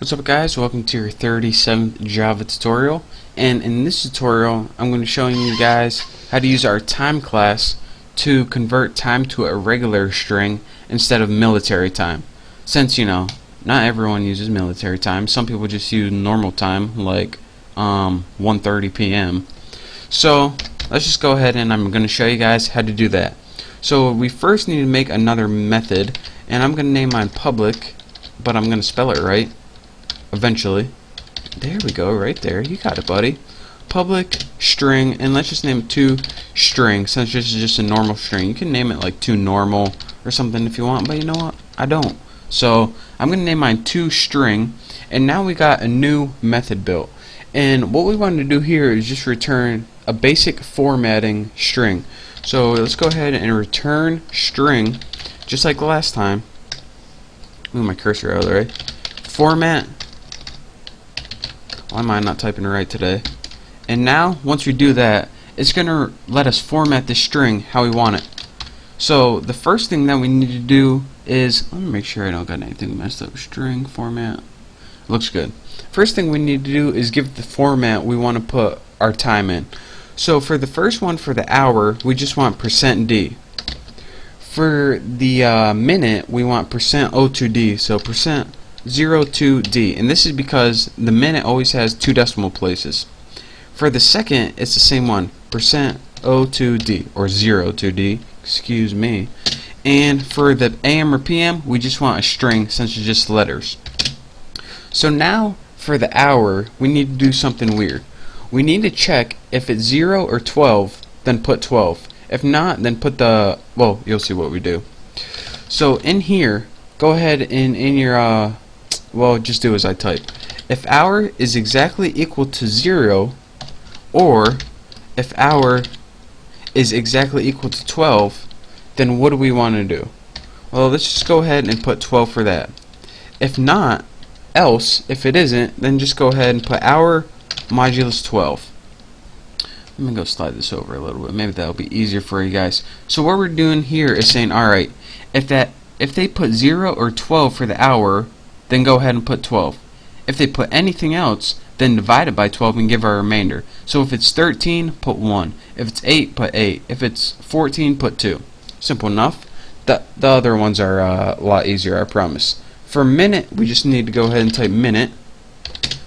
What's up guys, welcome to your 37th Java tutorial, and in this tutorial I'm going to be showing you guys how to use our time class to convert time to a regular string instead of military time. Since not everyone uses military time, some people just use normal time like 1:30 p.m. So let's just go ahead and I'm going to show you guys how to do that. So we first need to make another method, and I'm going to name mine public, but I'm going to spell it right eventually. There we go, right there. You got it, buddy. Public string, and let's just name it toString, since this is just a normal string. You can name it like toNormal or something if you want, but you know what? I don't. So I'm gonna name mine toString, and now we got a new method built. And what we want to do here is just return a basic formatting string. So let's go ahead and return string, just like last time. Move my cursor out of the way. Format. Why am I not typing right today? And now, once we do that, it's going to let us format the string how we want it. So, the first thing that we need to do is, let me make sure I don't got anything messed up. String format. Looks good. First thing we need to do is give the format we want to put our time in. So, for the first one, for the hour, we just want %d. For the minute, we want %02d. So, %02d, and this is because the minute always has 2 decimal places. For the second, it's the same one, %02d, or 02d, excuse me. And for the AM or PM, we just want a string since it's just letters. So now, for the hour, we need to do something weird. We need to check if it's 0 or 12, then put 12. If not, then put the, well, you'll see what we do. So in here, go ahead and in your well, just do as I type. If hour is exactly equal to 0, or if hour is exactly equal to 12, then what do we want to do? Well, let's just go ahead and put 12 for that. If not, else, if it isn't, then just go ahead and put hour modulus 12. Let me go slide this over a little bit. Maybe that'll be easier for you guys. So what we're doing here is saying, alright, if they put 0 or 12 for the hour, then go ahead and put 12. If they put anything else, then divide it by 12 and give our remainder. So if it's 13, put 1. If it's 8, put 8. If it's 14, put 2. Simple enough. The other ones are a lot easier, I promise. For minute, we just need to go ahead and type minute,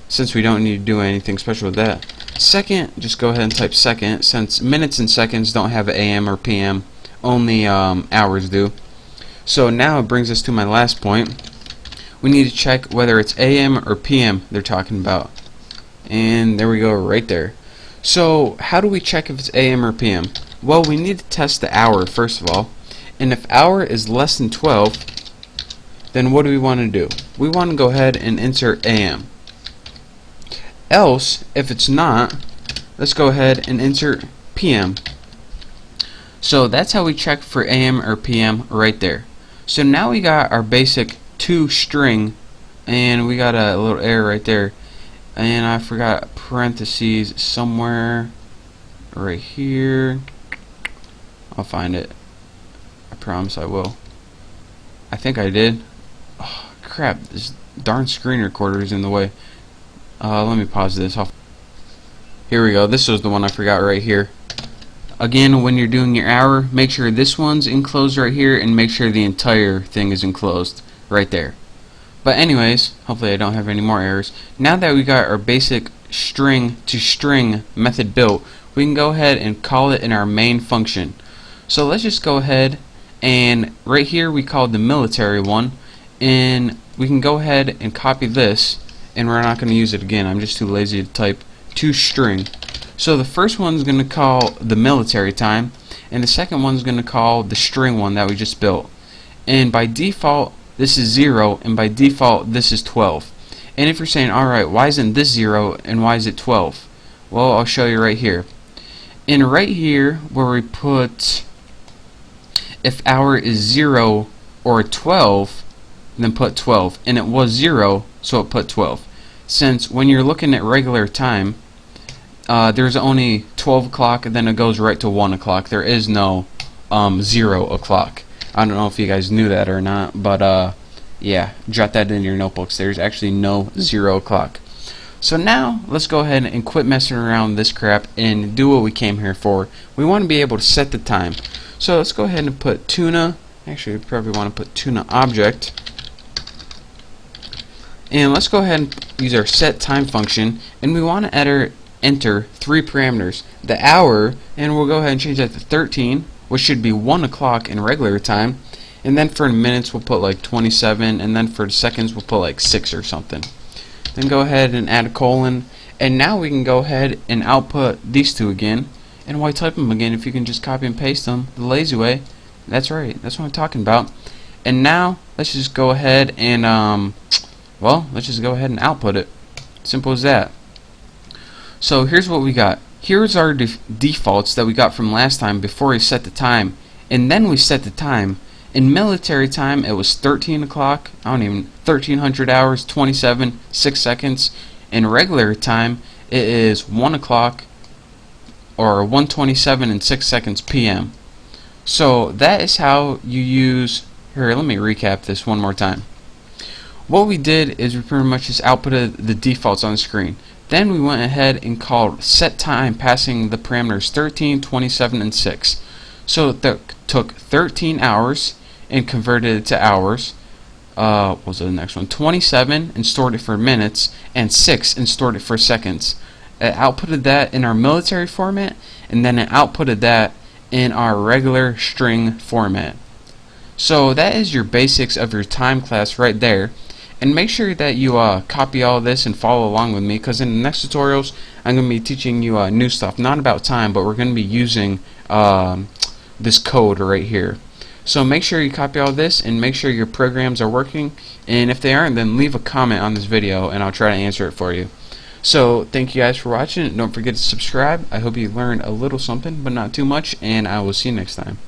since we don't need to do anything special with that. Second, just go ahead and type second, since minutes and seconds don't have AM or PM, only hours do. So now it brings us to my last point. We need to check whether it's AM or PM they're talking about. And there we go, right there. So how do we check if it's AM or PM? Well, we need to test the hour first of all. And if hour is less than 12, then what do we want to do? We want to go ahead and insert AM. Else, if it's not, let's go ahead and insert PM. So that's how we check for AM or PM right there. So now we got our basic toString, and we got a little error right there, and I forgot parentheses somewhere right here. I'll find it, I promise I will. I think I did. Oh crap, this darn screen recorder is in the way. Let me pause this off. Here we go, this was the one I forgot right here. Again, when you're doing your hour, make sure this one's enclosed right here, and make sure the entire thing is enclosed right there. But anyways, hopefully I don't have any more errors. Now that we got our basic string to string method built, we can go ahead and call it in our main function. So let's just go ahead, and right here we called the military one, and we can go ahead and copy this, and we're not going to use it again. I'm just too lazy to type toString. So the first one's going to call the military time, and the second one's going to call the string one that we just built. And by default, this is 0, and by default, this is 12. And if you're saying, alright, why isn't this 0, and why is it 12? Well, I'll show you right here. And right here, where we put, if hour is 0 or 12, then put 12. And it was 0, so it put 12. Since when you're looking at regular time, there's only 12 o'clock, and then it goes right to 1 o'clock. There is no 0 o'clock. I don't know if you guys knew that or not, but Yeah, jot that in your notebooks. There's actually no 0 o'clock. So now let's go ahead and quit messing around with this crap and do what we came here for. We want to be able to set the time. So let's go ahead and put tuna. Actually, we probably want to put tuna object. And let's go ahead and use our set time function, and we want to enter 3 parameters. The hour, and we'll go ahead and change that to 13, which should be 1 o'clock in regular time. And then for minutes we'll put like 27, and then for seconds we'll put like 6 or something. Then go ahead and add a colon, and now we can go ahead and output these two again. And why type them again if you can just copy and paste them the lazy way? That's right, that's what I'm talking about. And now let's just go ahead and well, let's just go ahead and output it. Simple as that. So here's what we got. Here's our defaults that we got from last time before we set the time, and then we set the time. In military time it was 13 o'clock, 1300 hours, 27, 6 seconds. In regular time it is 1 o'clock or 1:27 and 6 seconds PM. So that is how you use. Here, let me recap this one more time. What we did is we pretty much just outputted the defaults on the screen. Then we went ahead and called set time, passing the parameters 13, 27, and 6. So that took 13 hours and converted it to hours. What was the next one? 27 and stored it for minutes, and 6 and stored it for seconds. It outputted that in our military format, and then it outputted that in our regular string format. So that is your basics of your time class right there. And make sure that you copy all this and follow along with me, because in the next tutorials I'm going to be teaching you new stuff, not about time, but we're going to be using this code right here. So make sure you copy all this and make sure your programs are working, and if they aren't, then leave a comment on this video and I'll try to answer it for you. So thank you guys for watching. Don't forget to subscribe. I hope you learned a little something, but not too much, and I will see you next time.